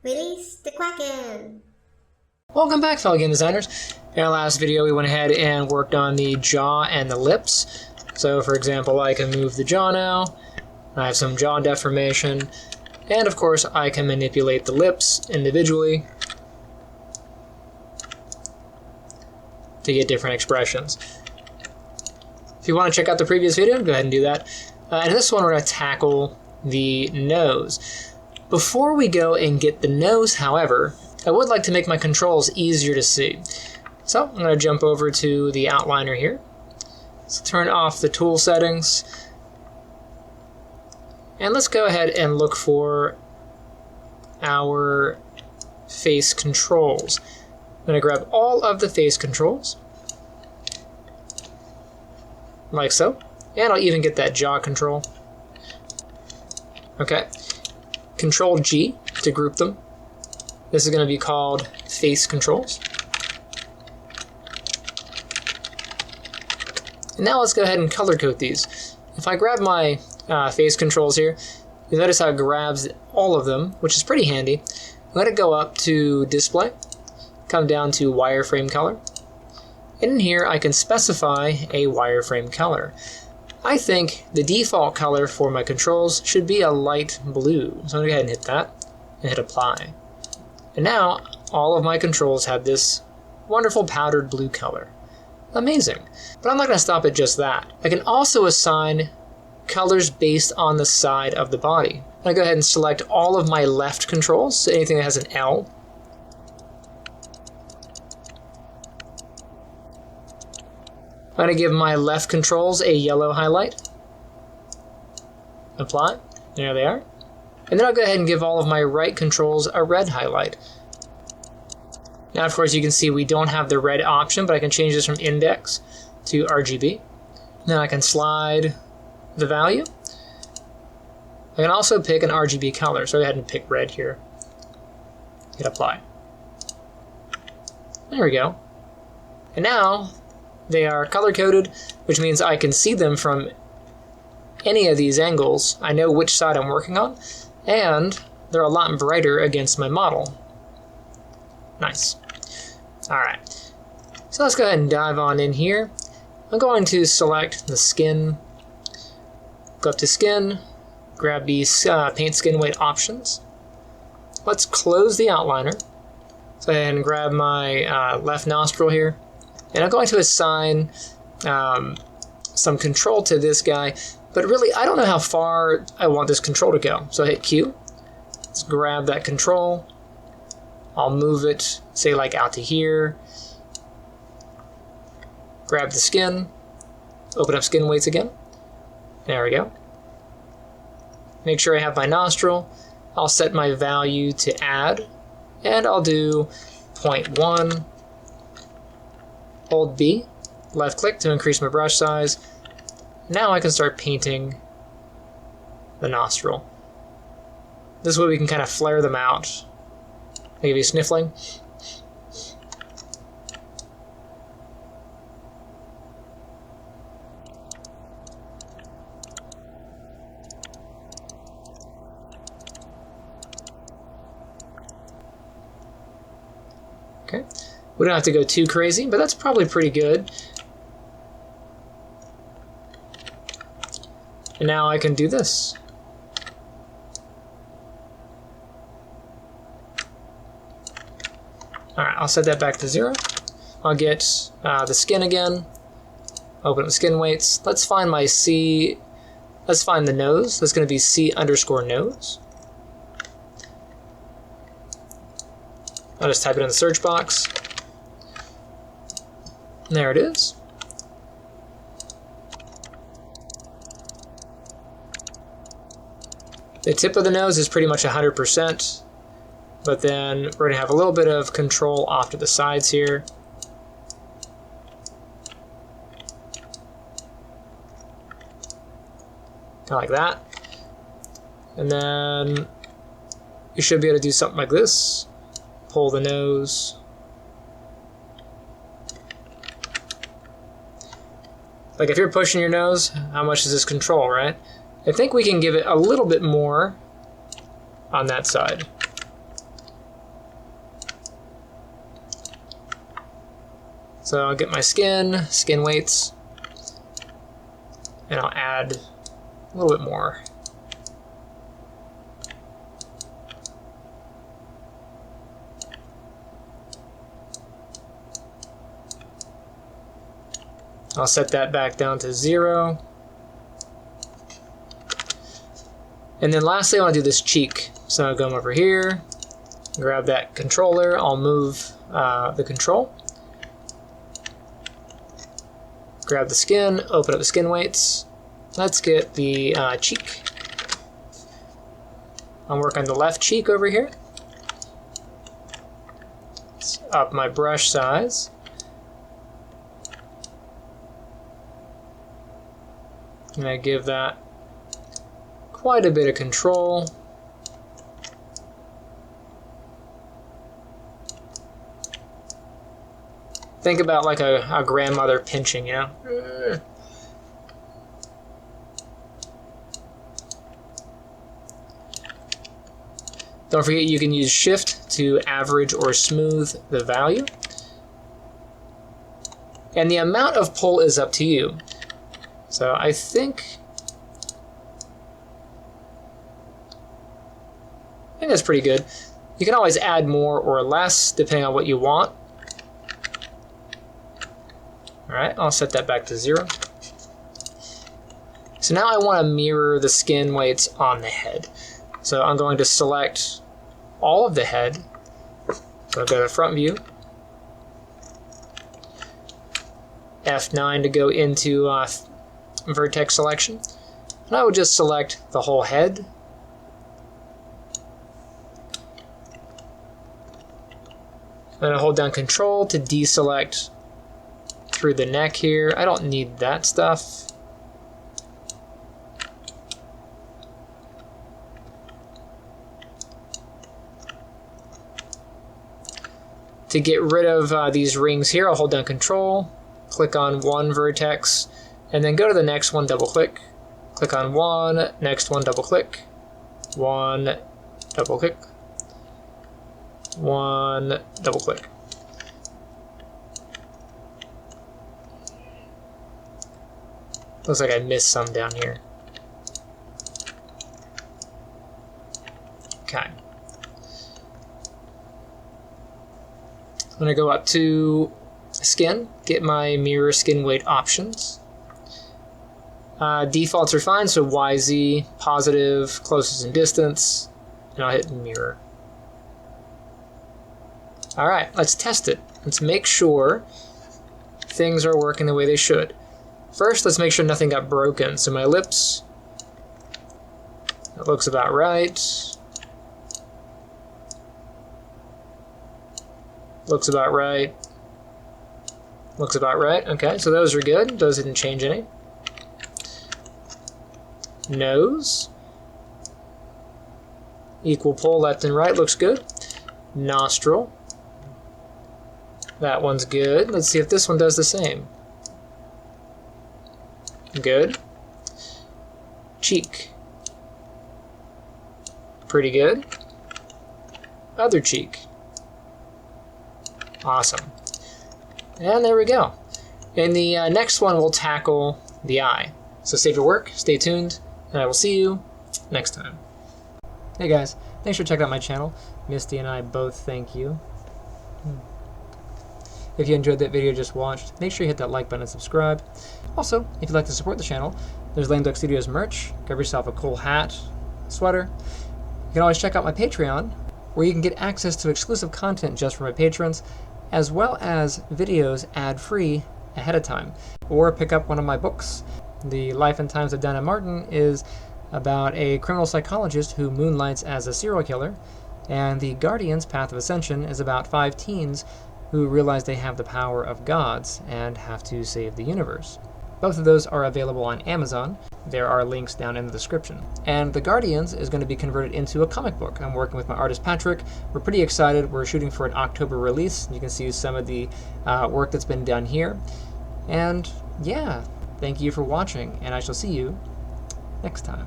Release the Kraken! Welcome back, fellow game designers. In our last video, we went ahead and worked on the jaw and the lips. So, for example, I can move the jaw now. I have some jaw deformation. And, of course, I can manipulate the lips individually to get different expressions. If you want to check out the previous video, go ahead and do that. In this one, we're going to tackle the nose. Before we go and get the nose, however, I would like to make my controls easier to see. So I'm going to jump over to the outliner here. So turn off the tool settings. And let's go ahead and look for our face controls. I'm going to grab all of the face controls, like so. And I'll even get that jaw control. Okay. Control G to group them. This is going to be called face controls. And now let's go ahead and color code these. If I grab my face controls here, you'll notice how it grabs all of them, which is pretty handy. I'm going to go up to display, come down to wireframe color. And in here I can specify a wireframe color. I think the default color for my controls should be a light blue. So I'm going to go ahead and hit that and hit apply. And now all of my controls have this wonderful powdered blue color. Amazing. But I'm not going to stop at just that. I can also assign colors based on the side of the body. I'm going to go ahead and select all of my left controls, so anything that has an L. I'm going to give my left controls a yellow highlight. Apply. There they are. And then I'll go ahead and give all of my right controls a red highlight. Now, of course, you can see we don't have the red option, but I can change this from index to RGB. Then I can slide the value. I can also pick an RGB color, so go ahead and pick red here. Hit apply. There we go. And now they are color-coded, which means I can see them from any of these angles. I know which side I'm working on, and they're a lot brighter against my model. Nice. Alright, so let's go ahead and dive on in here. I'm going to select the skin, go up to skin, grab these paint skin weight options. Let's close the outliner. So go ahead and grab my left nostril here. And I'm going to assign some control to this guy, but really I don't know how far I want this control to go. So I hit Q, let's grab that control, I'll move it, say like out to here, grab the skin, open up skin weights again, there we go. Make sure I have my nostril, I'll set my value to add, and I'll do 0.1, hold B, left click to increase my brush size. Now I can start painting the nostril. This way we can kind of flare them out. Maybe sniffling. Okay. We don't have to go too crazy, but that's probably pretty good. And now I can do this. Alright, I'll set that back to 0. I'll get the skin again. Open up the skin weights. Let's find my C. Let's find the nose. That's going to be C_nose. I'll just type it in the search box. There it is. The tip of the nose is pretty much 100%, but then we're going to have a little bit of control off to the sides here. Kind of like that. And then you should be able to do something like this. Pull the nose. Like if you're pushing your nose, how much does this control, right? I think we can give it a little bit more on that side. So I'll get my skin weights, and I'll add a little bit more. I'll set that back down to 0. And then lastly, I want to do this cheek. So I'll come over here, grab that controller, I'll move the control. Grab the skin, open up the skin weights. Let's get the cheek. I'll work on the left cheek over here. Let's up my brush size. And I give that quite a bit of control. Think about like a grandmother pinching, you know? Don't forget you can use Shift to average or smooth the value. And the amount of pull is up to you. So I think that's pretty good. You can always add more or less depending on what you want. Alright, I'll set that back to 0. So now I want to mirror the skin weights on the head. So I'm going to select all of the head. So I'll go to front view. F9 to go into vertex selection. And I would just select the whole head. And I hold down Control to deselect through the neck here. I don't need that stuff. To get rid of these rings here, I'll hold down Control, click on one vertex, and then go to the next one, double click. Click on one, next one, double click. One, double click. One, double click. Looks like I missed some down here. Okay. I'm going to go up to skin, get my mirror skin weight options. Defaults are fine, so YZ, positive, closest in distance, and I'll hit mirror. Alright, let's test it. Let's make sure things are working the way they should. First, let's make sure nothing got broken. So my lips, that looks about right. Looks about right. Looks about right. Okay, so those are good. Those didn't change any. Nose. Equal pull left and right. Looks good. Nostril. That one's good. Let's see if this one does the same. Good. Cheek. Pretty good. Other cheek. Awesome. And there we go. In the next one, we'll tackle the eye. So save your work, stay tuned, and I will see you next time. Hey guys, thanks for checking out my channel. Misty and I both thank you. If you enjoyed that video you just watched, make sure you hit that like button and subscribe. Also, if you'd like to support the channel, there's Lame Duck Studios merch. Grab yourself a cool hat, sweater. You can always check out my Patreon, where you can get access to exclusive content just for my patrons, as well as videos ad-free ahead of time. Or pick up one of my books. The Life and Times of Dinah Marton is about a criminal psychologist who moonlights as a serial killer, and The Guardian's Path of Ascension is about 5 teens who realize they have the power of gods and have to save the universe. Both of those are available on Amazon. There are links down in the description. And The Guardians is going to be converted into a comic book. I'm working with my artist Patrick. We're pretty excited. We're shooting for an October release. You can see some of the work that's been done here. And yeah, thank you for watching, and I shall see you next time.